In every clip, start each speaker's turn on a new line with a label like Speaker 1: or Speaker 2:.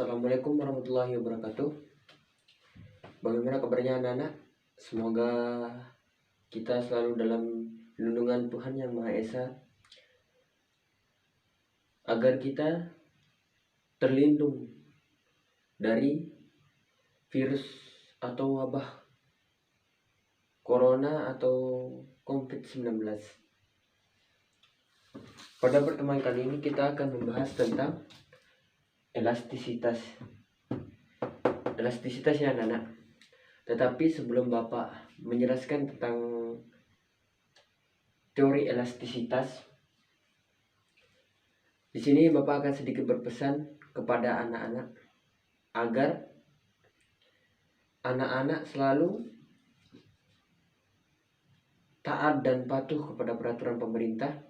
Speaker 1: Assalamualaikum warahmatullahi wabarakatuh. Bagaimana kabarnya anak-anak? Semoga kita selalu dalam lindungan Tuhan Yang Maha Esa, agar kita terlindung dari virus atau wabah Corona atau COVID-19. Pada pertemuan kali ini kita akan membahas tentang elastisitas ya anak-anak. Tetapi sebelum Bapak menjelaskan tentang teori elastisitas, di sini Bapak akan sedikit berpesan kepada anak-anak agar anak-anak selalu taat dan patuh kepada peraturan pemerintah,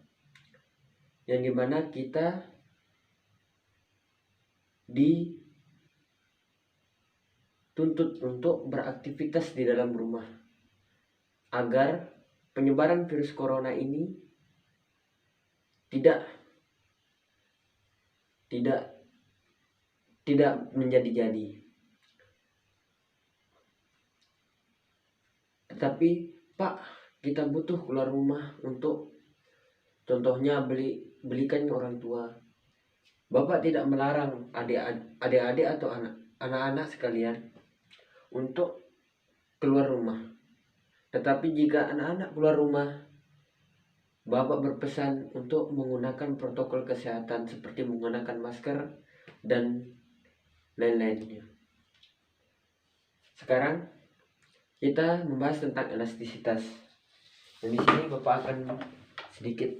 Speaker 1: yang dimana kita dituntut untuk beraktivitas di dalam rumah agar penyebaran virus corona ini tidak menjadi-jadi. Tetapi Pak, kita butuh keluar rumah untuk contohnya belikan orang tua. Bapak tidak melarang adik-adik atau anak-anak sekalian untuk keluar rumah. Tetapi jika anak-anak keluar rumah, Bapak berpesan untuk menggunakan protokol kesehatan seperti menggunakan masker dan lain-lainnya. Sekarang kita membahas tentang elastisitas. Dan di sini Bapak akan sedikit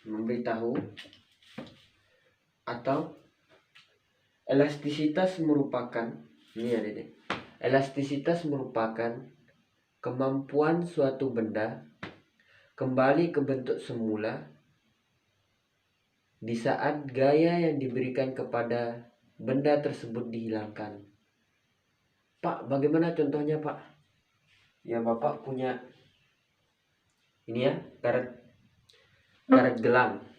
Speaker 1: memberitahu atau elastisitas merupakan elastisitas merupakan kemampuan suatu benda kembali ke bentuk semula di saat gaya yang diberikan kepada benda tersebut dihilangkan. Pak, bagaimana contohnya Pak? Ya, Bapak punya ini ya, karet gelang.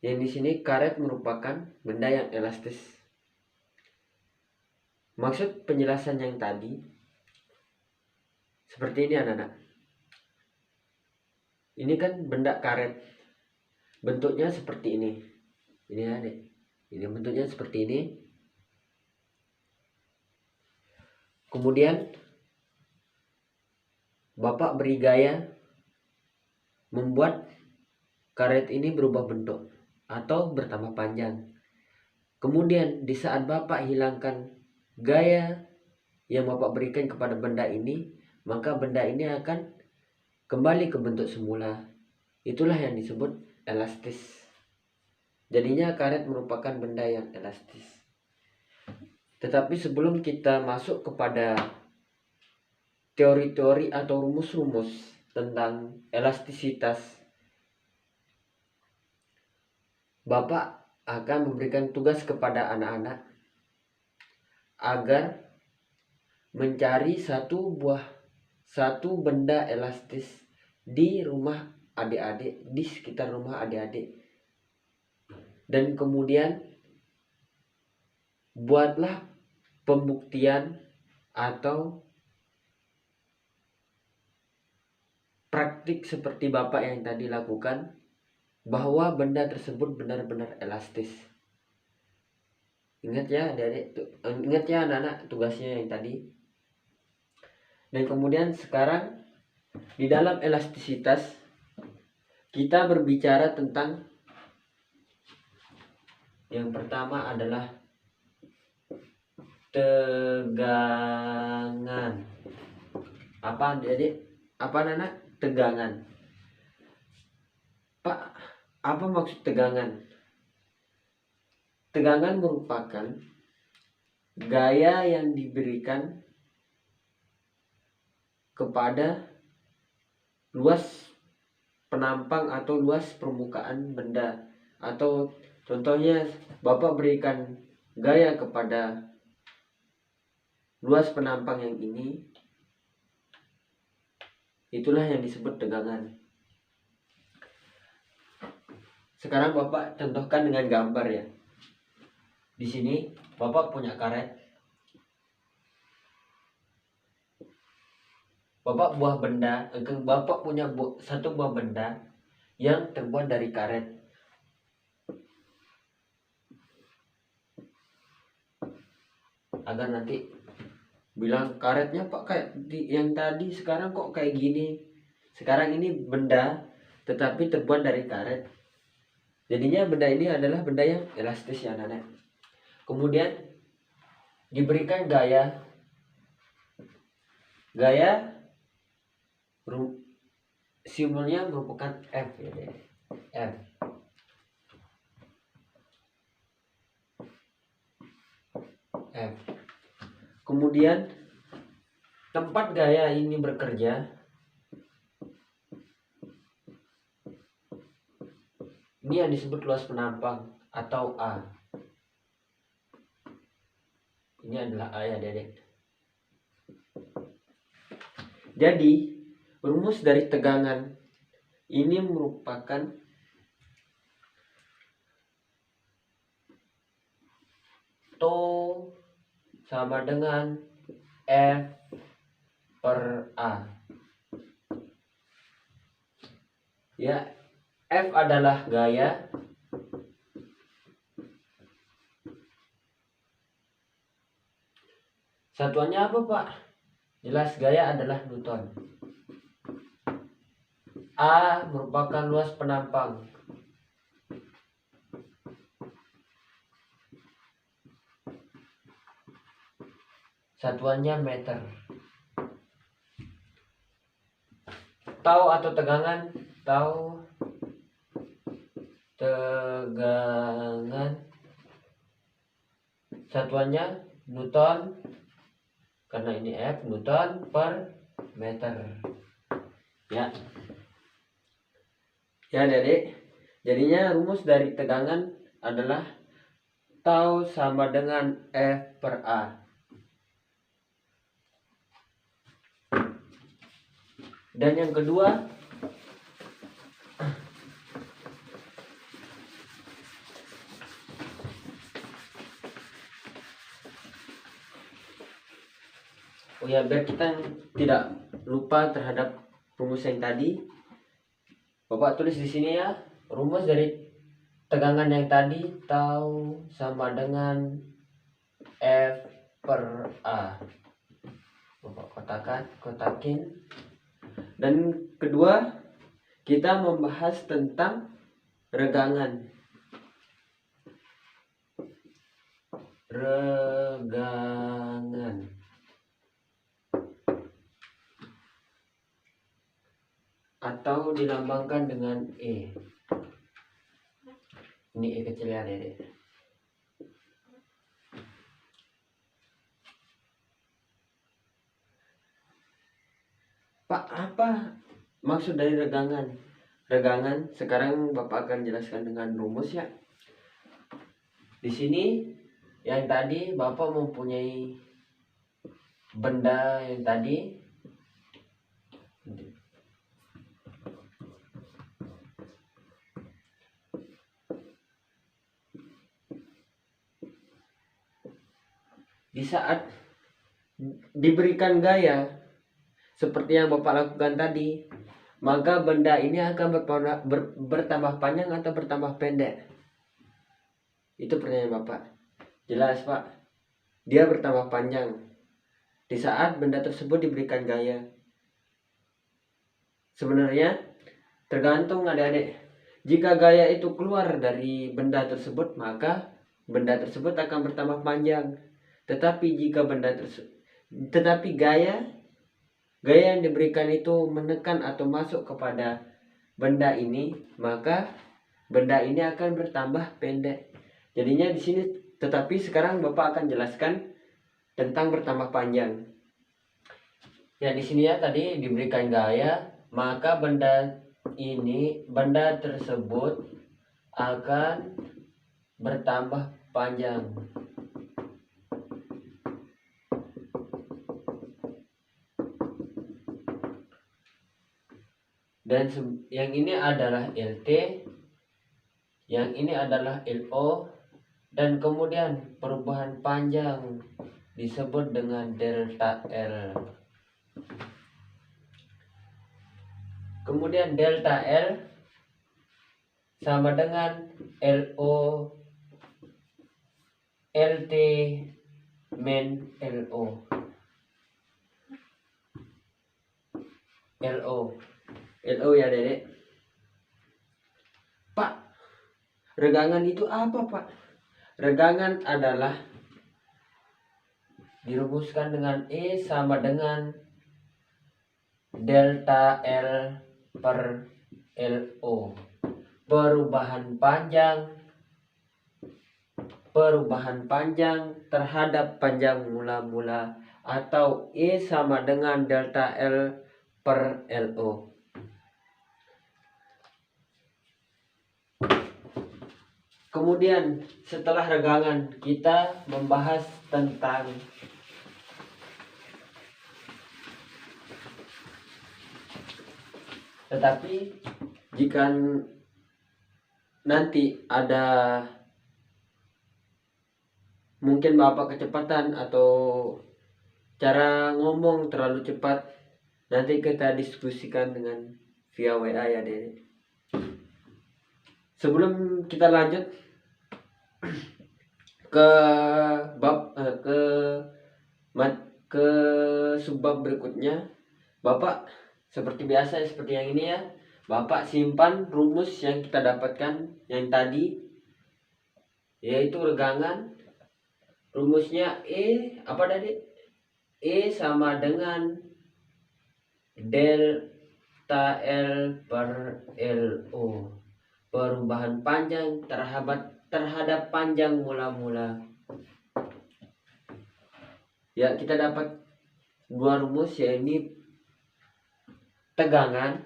Speaker 1: Yang di sini karet merupakan benda yang elastis. Maksud penjelasan yang tadi seperti ini anak-anak. Ini kan benda karet, bentuknya seperti ini. Ini adik, ini bentuknya seperti ini. Kemudian Bapak beri gaya membuat karet ini berubah bentuk atau bertambah panjang. Kemudian di saat Bapak hilangkan gaya yang Bapak berikan kepada benda ini, maka benda ini akan kembali ke bentuk semula. Itulah yang disebut elastis. Jadinya karet merupakan benda yang elastis. Tetapi sebelum kita masuk kepada teori-teori atau rumus-rumus tentang elastisitas, Bapak akan memberikan tugas kepada anak-anak agar mencari satu benda elastis di rumah adik-adik, di sekitar rumah adik-adik, dan kemudian buatlah pembuktian atau praktik seperti Bapak yang tadi lakukan, bahwa benda tersebut benar-benar elastis. Ingat ya adik-adik, ingat ya anak-anak tugasnya yang tadi. Dan kemudian sekarang di dalam elastisitas kita berbicara tentang yang pertama adalah tegangan. Apa adik? Apa anak? Tegangan. Pak, apa maksud tegangan? Tegangan merupakan gaya yang diberikan kepada luas penampang atau luas permukaan benda. Atau contohnya Bapak berikan gaya kepada luas penampang yang ini, itulah yang disebut tegangan. Sekarang Bapak contohkan dengan gambar ya. Di sini Bapak punya karet. Bapak punya satu buah benda yang terbuat dari karet. Agar nanti bilang karetnya Pak kayak yang tadi, sekarang kok kayak gini. Sekarang ini benda tetapi terbuat dari karet. Jadinya benda ini adalah benda yang elastis ya anak-anak. Kemudian diberikan gaya simbolnya merupakan F ya deh. F. F. Kemudian tempat gaya ini bekerja ini yang disebut luas penampang atau A. Ini adalah A ya dedek. Jadi rumus dari tegangan ini merupakan To sama dengan F per A. Ya, F adalah gaya, satuannya apa Pak? Jelas gaya adalah Newton. A merupakan luas penampang. Satuannya meter. Tau atau tegangan, satuannya Newton, karena ini F, Newton per meter. Ya Dedek. Jadinya rumus dari tegangan adalah tau sama dengan F per A. Dan yang kedua, biar kita tidak lupa terhadap rumus yang tadi, Bapak tulis di sini ya, rumus dari tegangan yang tadi tau sama dengan F per A. Bapak kotakin. Dan kedua, kita membahas tentang regangan. Atau dilambangkan dengan E. Ini E kecil ya Dedek. Pak, apa maksud dari regangan? Regangan sekarang Bapak akan jelaskan dengan rumus ya. Di sini yang tadi Bapak mempunyai benda yang tadi di saat diberikan gaya seperti yang Bapak lakukan tadi, maka benda ini akan bertambah panjang atau bertambah pendek. Itu pertanyaan Bapak. Jelas Pak? Dia bertambah panjang di saat benda tersebut diberikan gaya. Sebenarnya tergantung adik-adik. Jika gaya itu keluar dari benda tersebut, maka benda tersebut akan bertambah panjang. Tetapi jika gaya yang diberikan itu menekan atau masuk kepada benda ini, maka benda ini akan bertambah pendek. Jadinya di sini, tetapi sekarang Bapak akan jelaskan tentang bertambah panjang. Ya di sini ya tadi diberikan gaya, maka benda tersebut akan bertambah panjang. Dan yang ini adalah LT, Yang ini adalah LO, dan kemudian perubahan panjang disebut dengan delta L. Kemudian delta L sama dengan LO LT min LO. LO ya Dedek. Pak, regangan itu apa Pak? Regangan adalah dirumuskan dengan E sama dengan delta L per LO. Perubahan panjang terhadap panjang mula-mula, atau E sama dengan delta L per LO. Kemudian setelah regangan kita membahas tentang tetapi jika nanti ada mungkin Bapak kecepatan atau cara ngomong terlalu cepat, nanti kita diskusikan dengan via WA ya Dede. Sebelum kita lanjut ke ke subbab berikutnya, Bapak seperti biasa, seperti yang ini ya, Bapak simpan rumus yang kita dapatkan yang tadi, yaitu regangan. Rumusnya apa tadi? E sama dengan delta L per LO. Perubahan panjang terhadap panjang mula-mula. Ya, kita dapat dua rumus, yaitu tegangan.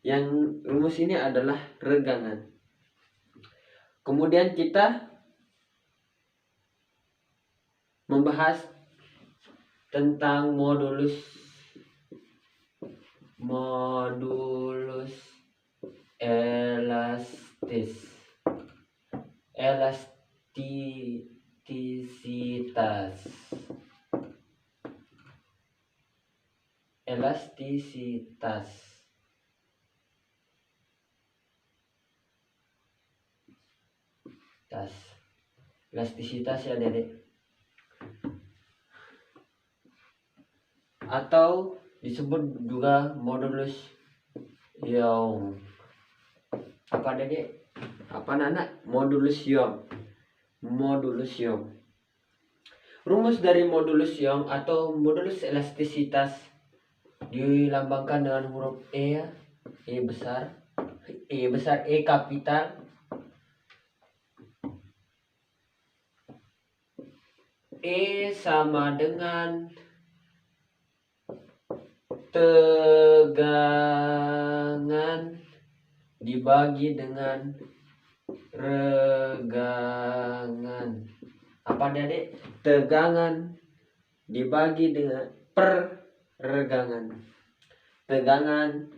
Speaker 1: Yang rumus ini adalah regangan. Kemudian kita membahas tentang modulus elastisitas ya Dedek, atau disebut juga modulus Young. Apa Dedek? Apa Nana? Modulus Young. Rumus dari modulus Young atau modulus elastisitas dilambangkan dengan huruf E ya. E besar, E kapital. E sama dengan tegangan dibagi dengan regangan. Apa Dedek? Tegangan dibagi dengan per regangan. Regangan.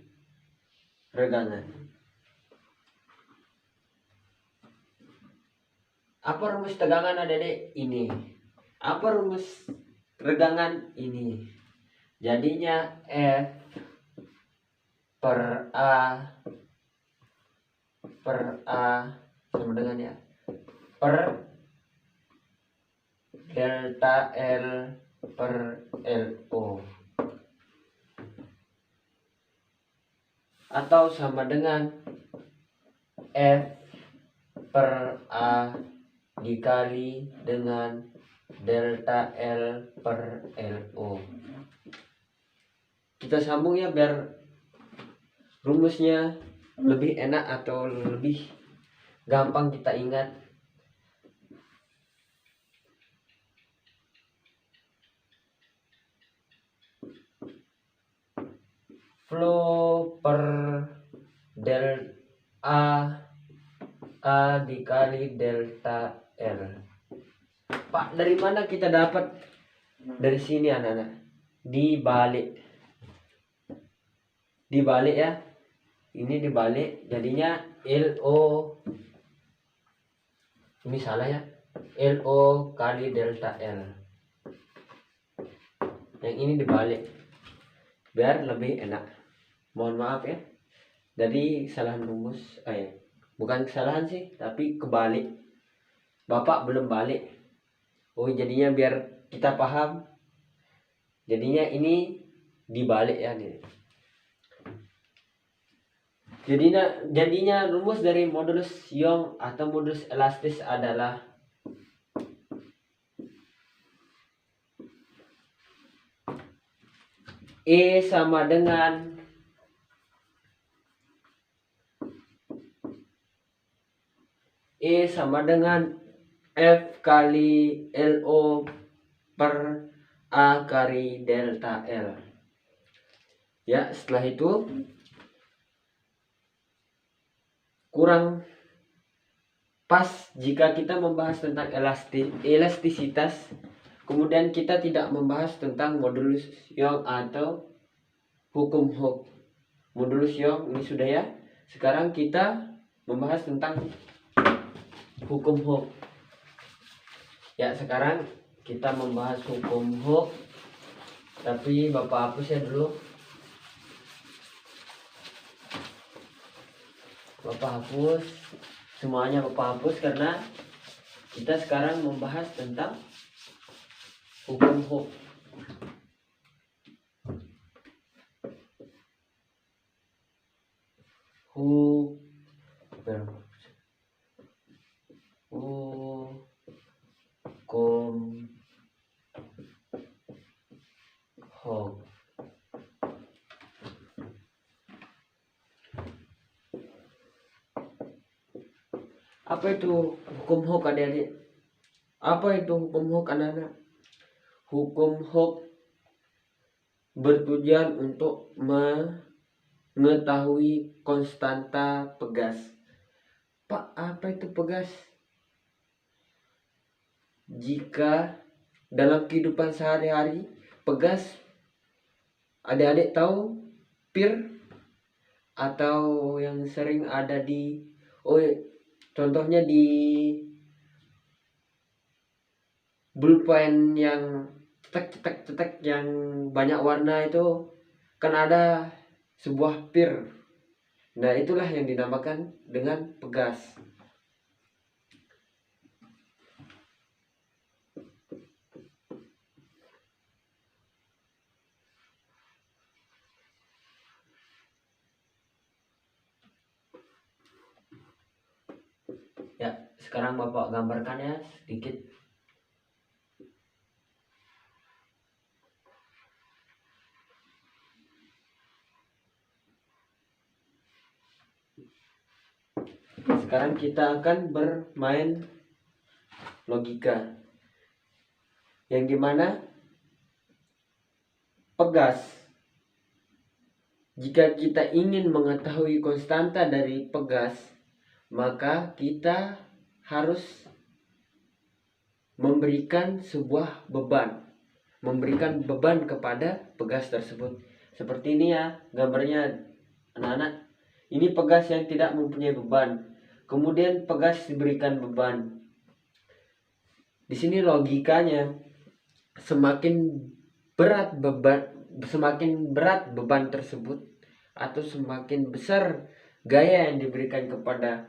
Speaker 1: Apa rumus tegangan Dedek? Ini. Apa rumus regangan? Ini. Jadinya F per A sama dengan ya per delta L per LO, atau sama dengan F per A dikali dengan delta L per LO. Kita sambung ya biar rumusnya lebih enak atau lebih gampang kita ingat. Flow per del A dikali delta L. Pak, dari mana kita dapat? Dari sini anak-anak. Dibalik ya. Ini dibalik, jadinya LO Ini salah ya. LO kali delta L. Yang ini dibalik biar lebih enak. Mohon maaf ya. Jadi kesalahan rumus, bukan kesalahan sih, tapi kebalik. Bapak belum balik. Oh, jadinya biar kita paham. Jadinya ini dibalik ya nih. Jadinya rumus dari modulus Young atau modulus elastis adalah E sama dengan F kali LO per A kali delta L. Ya, setelah itu kurang pas jika kita membahas tentang elastisitas, kemudian kita tidak membahas tentang modulus Young atau hukum Hooke. Modulus Young ini sudah ya. Sekarang kita membahas tentang hukum Hooke. Ya, sekarang kita membahas hukum Hooke. Tapi Bapak hapus ya dulu. Bapak hapus. Semuanya Bapak hapus karena kita sekarang membahas tentang hukum Hooke. Hukum Hooke. Apa itu hukum Hooke, adik-adik? Apa itu hukum Hooke, anak-anak? Hukum Hooke bertujuan untuk mengetahui konstanta pegas. Pak, apa itu pegas? Jika dalam kehidupan sehari-hari, pegas, adik-adik tahu pir atau yang sering ada di contohnya di pulpen yang cetek yang banyak warna itu kan ada sebuah pir. Nah, itulah yang dinamakan dengan pegas. Ya, sekarang Bapak gambarkan ya sedikit. Sekarang kita akan bermain logika. Yang dimana pegas, jika kita ingin mengetahui konstanta dari pegas, maka kita harus memberikan sebuah beban. Memberikan beban kepada pegas tersebut. Seperti ini ya gambarnya, anak-anak. Ini pegas yang tidak mempunyai beban. Kemudian pegas diberikan beban. Di sini logikanya, semakin berat beban tersebut atau semakin besar gaya yang diberikan kepada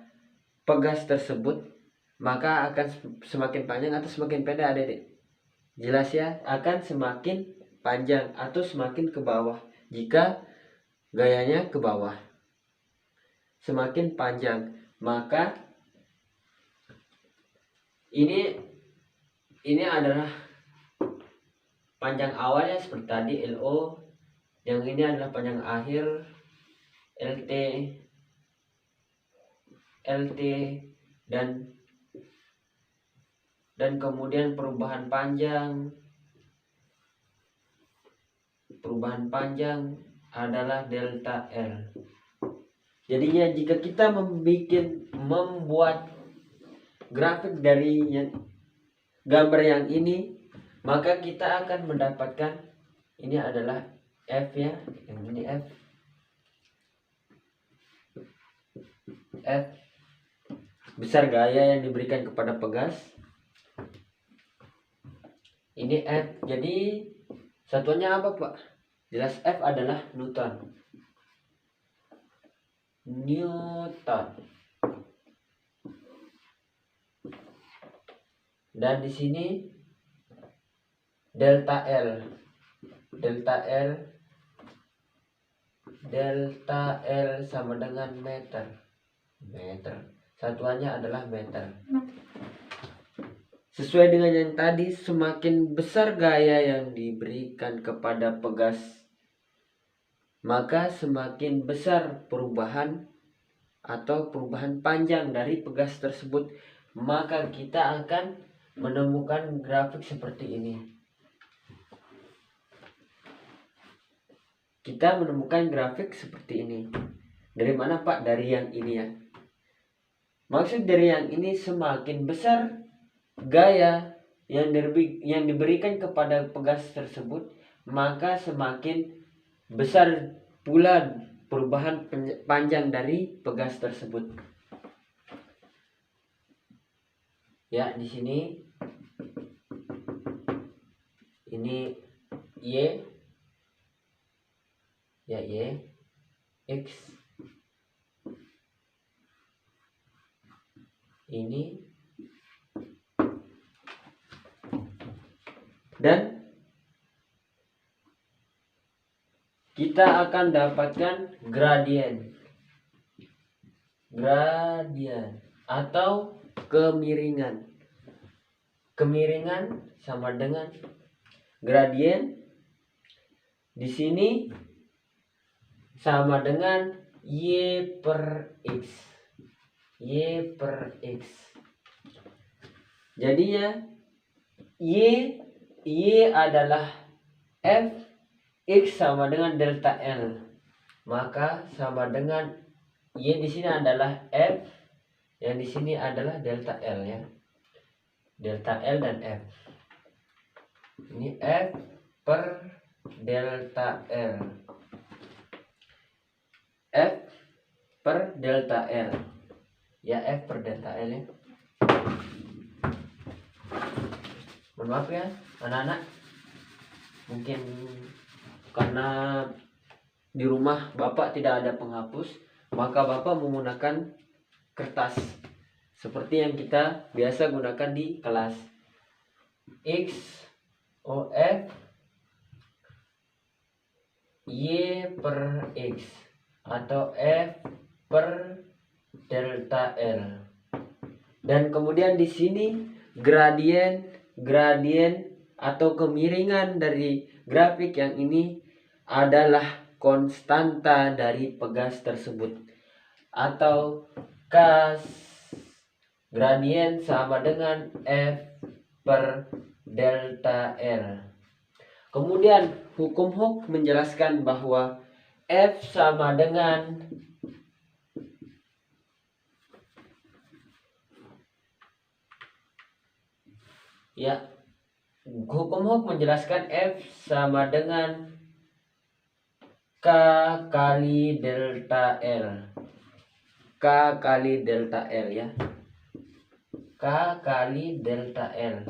Speaker 1: pegas tersebut, maka akan semakin panjang atau semakin pendek, adik-adik. Jelas ya, akan semakin panjang atau semakin ke bawah jika gayanya ke bawah. Semakin panjang, maka ini adalah panjang awalnya seperti tadi LO, yang ini adalah panjang akhir LT dan kemudian perubahan panjang adalah delta L. Jadinya jika kita membuat grafik dari gambar yang ini, maka kita akan mendapatkan ini adalah F ya, yang ini F besar gaya yang diberikan kepada pegas. Ini F. Jadi satuannya apa Pak? Jelas F adalah Newton. Dan di sini delta L. Delta L sama dengan meter. Satuannya adalah meter. Sesuai dengan yang tadi, semakin besar gaya yang diberikan kepada pegas, maka semakin besar perubahan atau perubahan panjang dari pegas tersebut. Maka kita akan menemukan grafik seperti ini. Kita menemukan grafik seperti ini. Dari mana Pak? Dari yang ini ya. Maksud dari yang ini, semakin besar gaya yang diberikan kepada pegas tersebut, maka semakin besar pula perubahan panjang dari pegas tersebut. Ya, di sini ini Y, ya Y, X, ini, dan kita akan dapatkan gradien atau kemiringan. Kemiringan sama dengan gradien. Di sini sama dengan Y per X. Jadinya Y adalah F, X sama dengan delta L. Maka sama dengan Y di sini adalah F, yang di sini adalah delta L ya. Delta L dan F. Ini F per delta L. F per delta L. Ya, F per delta L ya. Mohon maaf ya anak-anak. Mungkin karena di rumah Bapak tidak ada penghapus, maka Bapak menggunakan kertas seperti yang kita biasa gunakan di kelas. X O F Y per X atau F per delta L. Dan kemudian di sini gradien atau kemiringan dari grafik yang ini adalah konstanta dari pegas tersebut, atau kas gradien sama dengan F per delta L. Kemudian hukum Hooke menjelaskan bahwa F sama dengan hukum Hooke menjelaskan F sama dengan K kali delta L. K kali delta L ya. K kali delta L.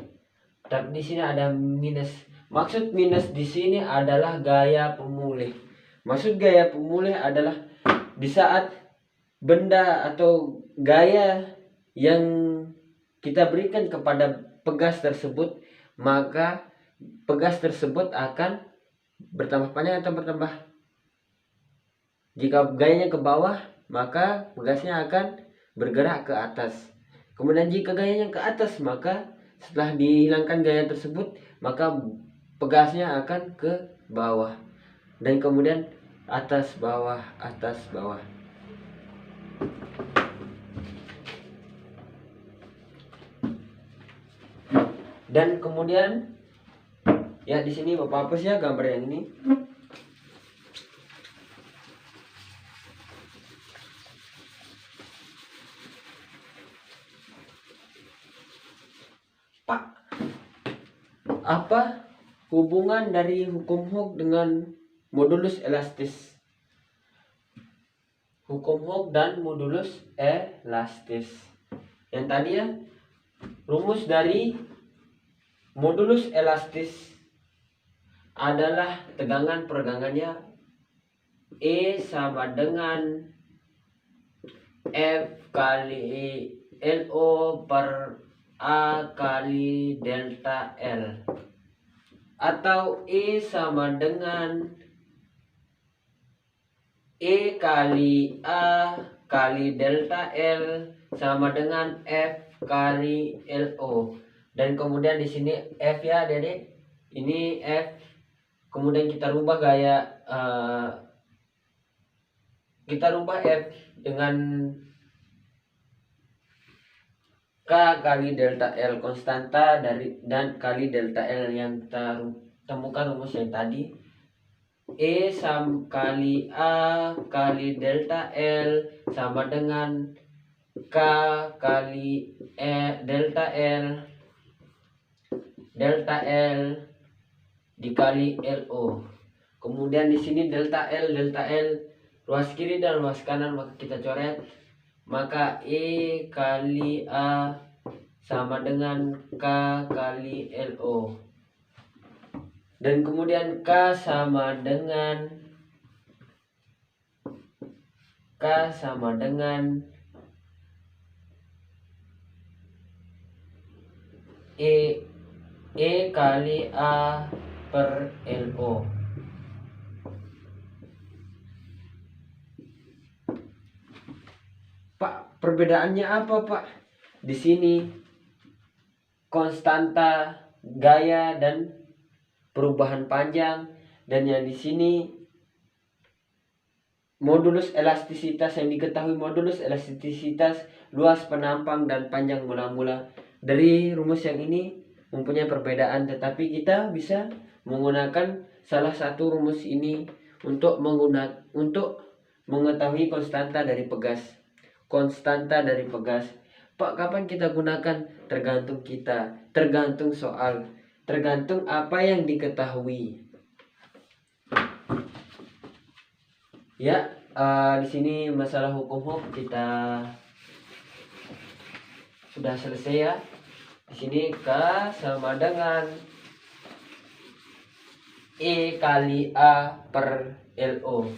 Speaker 1: Tapi di sini ada minus. Maksud minus di sini adalah gaya pemulih. Maksud gaya pemulih adalah di saat benda atau gaya yang kita berikan kepada pegas tersebut, maka pegas tersebut akan bertambah panjang atau bertambah. Jika gayanya ke bawah, maka pegasnya akan bergerak ke atas. Kemudian jika gayanya ke atas, maka setelah dihilangkan gaya tersebut, maka pegasnya akan ke bawah. Dan kemudian atas bawah. Dan kemudian ya di sini Bapak hapus ya gambar yang ini. Pak, apa hubungan dari hukum Hooke dengan modulus elastis? Hukum Hooke dan modulus elastis. Yang tadi ya, rumus dari modulus elastis adalah tegangan peregangannya E sama dengan F kali LO per A kali delta L, atau E sama dengan E kali A kali delta L sama dengan F kali LO. Dan kemudian di sini F ya Dedek. Ini F. Kemudian kita rubah gaya kita rubah F dengan K kali delta L konstanta dari dan kali delta L yang kita temukan rumus yang tadi. E sama kali A kali delta L sama dengan K kali delta L dikali LO. Kemudian di sini delta L ruas kiri dan ruas kanan maka kita coret. Maka E kali A sama dengan K kali LO. Dan kemudian K sama dengan E kali A per LO. Pak, perbedaannya apa, Pak? Di sini konstanta gaya dan perubahan panjang, dan yang di sini modulus elastisitas. Yang diketahui modulus elastisitas luas penampang dan panjang mula-mula. Dari rumus yang ini mempunyai perbedaan, tetapi kita bisa menggunakan salah satu rumus ini untuk mengetahui konstanta dari pegas. Pak, kapan kita gunakan? Tergantung kita, tergantung soal, tergantung apa yang diketahui. Ya, di sini masalah hukum kita sudah selesai ya. Di sini K sama dengan E kali A per LO.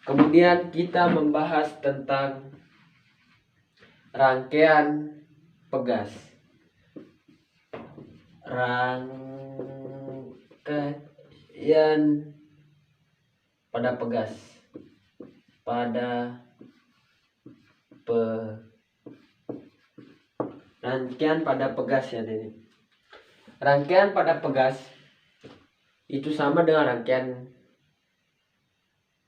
Speaker 1: Kemudian kita membahas tentang rangkaian pegas. Rangkaian pada pegas. Rangkaian pada pegas ya ini. Rangkaian pada pegas itu sama dengan rangkaian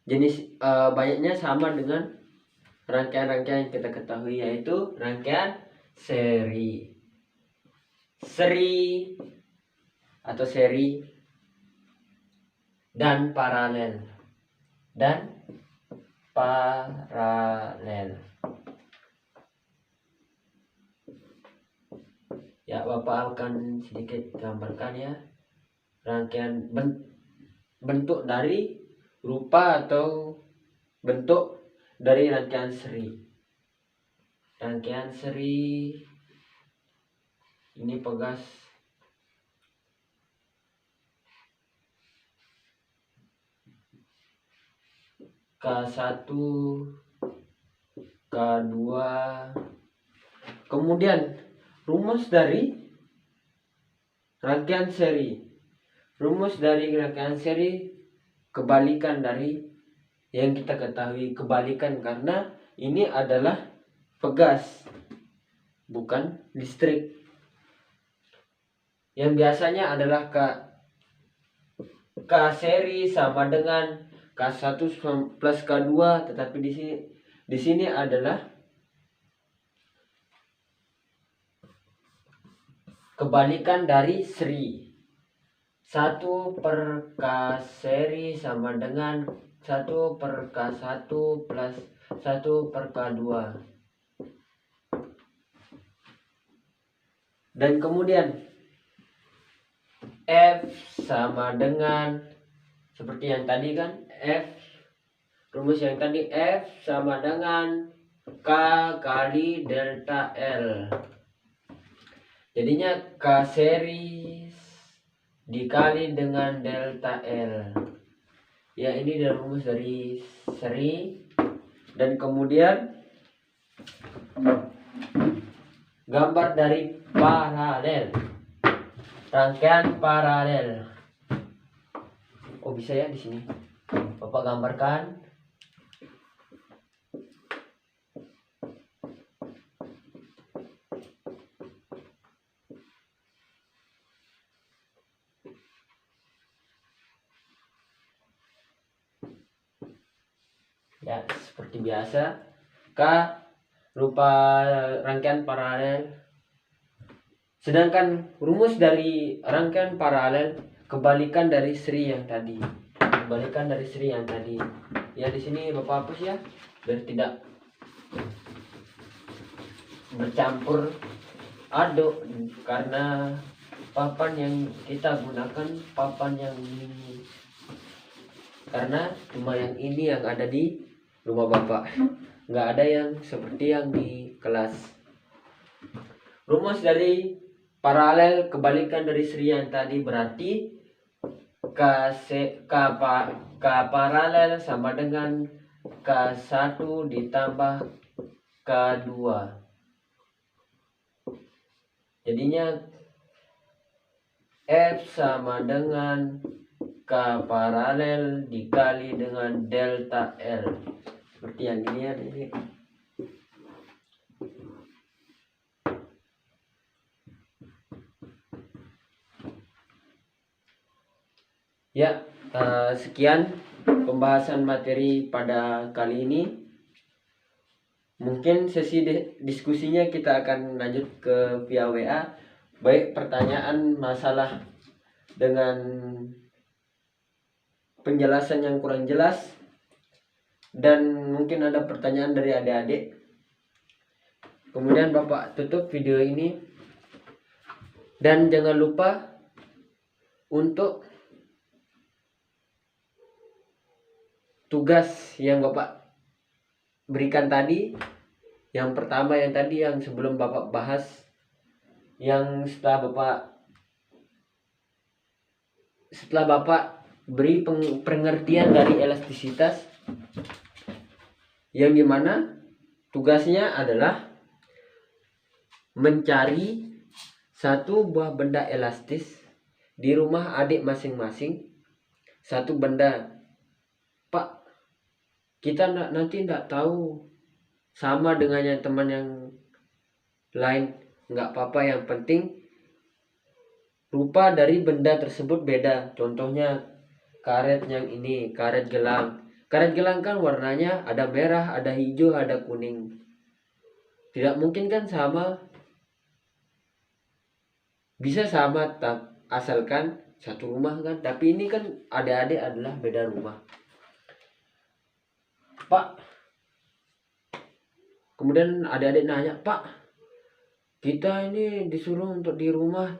Speaker 1: jenis banyaknya sama dengan rangkaian-rangkaian yang kita ketahui, yaitu rangkaian seri dan paralel ya. Bapak akan sedikit gambarkan ya rangkaian bentuk dari rupa atau bentuk dari rangkaian seri ini pegas K1, K2. Kemudian rumus dari rangkaian seri kebalikan dari yang kita ketahui, kebalikan karena ini adalah pegas bukan listrik. Yang biasanya adalah K seri sama dengan K1 plus K2, tetapi di sini adalah kebalikan dari seri. 1 per K seri sama dengan 1 per K1 plus 1 per K2. Dan kemudian F sama dengan seperti yang tadi kan, rumus yang tadi, F sama dengan K kali delta L. Jadinya K series dikali dengan delta L. Ya, ini dari rumus dari seri. Dan kemudian gambar dari paralel, rangkaian paralel. Oh, bisa ya di sini Bapak gambarkan. Ya, seperti biasa, K rupa rangkaian paralel. Sedangkan rumus dari rangkaian paralel kebalikan dari seri yang tadi. Kebalikan dari seri yang tadi. Ya, di sini Bapak hapus ya, biar tidak bercampur aduk, karena papan yang kita gunakan papan yang ini. Karena cuma yang ini yang ada di rumah Bapak, nggak ada yang seperti yang di kelas. Rumus dari paralel kebalikan dari seri yang tadi berarti K paralel sama dengan K1 ditambah K2. Jadinya F sama dengan K paralel dikali dengan delta L. Seperti yang ini ya. Ya, sekian pembahasan materi pada kali ini. Mungkin sesi diskusinya kita akan lanjut ke via WA. Baik pertanyaan masalah dengan penjelasan yang kurang jelas, dan mungkin ada pertanyaan dari adik-adik. Kemudian Bapak tutup video ini. Dan jangan lupa untuk tugas yang Bapak berikan tadi. Yang pertama yang tadi yang sebelum Bapak bahas, yang setelah Bapak beri pengertian dari elastisitas, yang dimana tugasnya adalah mencari satu buah benda elastis di rumah adik masing-masing. Satu benda, Pak, kita nanti tidak tahu sama dengan yang teman yang lain, nggak apa-apa, yang penting rupa dari benda tersebut beda. Contohnya karet yang ini, karet gelang. Karet gelang kan warnanya ada merah, ada hijau, ada kuning. Tidak mungkin kan sama. Bisa sama asalkan satu rumah kan. Tapi ini kan adik-adik adalah beda rumah. Pak, kemudian adik-adik nanya, Pak, kita ini disuruh untuk di rumah,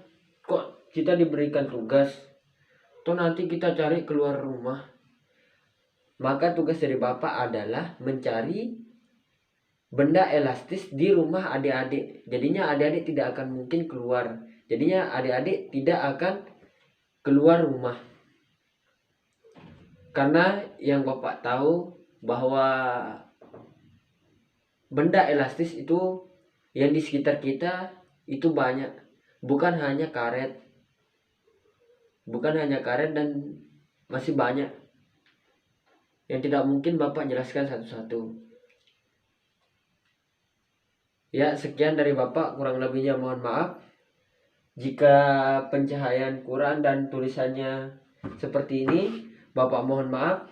Speaker 1: kok kita diberikan tugas, toh nanti kita cari keluar rumah. Maka tugas dari Bapak adalah mencari benda elastis di rumah adik-adik. Jadinya adik-adik tidak akan mungkin keluar. Jadinya adik-adik tidak akan keluar rumah. Karena yang Bapak tahu bahwa benda elastis itu yang di sekitar kita itu banyak. Bukan hanya karet. Dan masih banyak yang tidak mungkin Bapak jelaskan satu-satu. Ya, sekian dari Bapak, kurang lebihnya mohon maaf. Jika pencahayaan kurang dan tulisannya seperti ini, Bapak mohon maaf.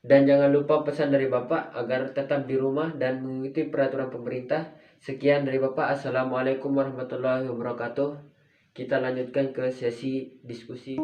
Speaker 1: Dan jangan lupa pesan dari Bapak agar tetap di rumah dan mengikuti peraturan pemerintah. Sekian dari Bapak. Assalamualaikum warahmatullahi wabarakatuh. Kita lanjutkan ke sesi diskusi.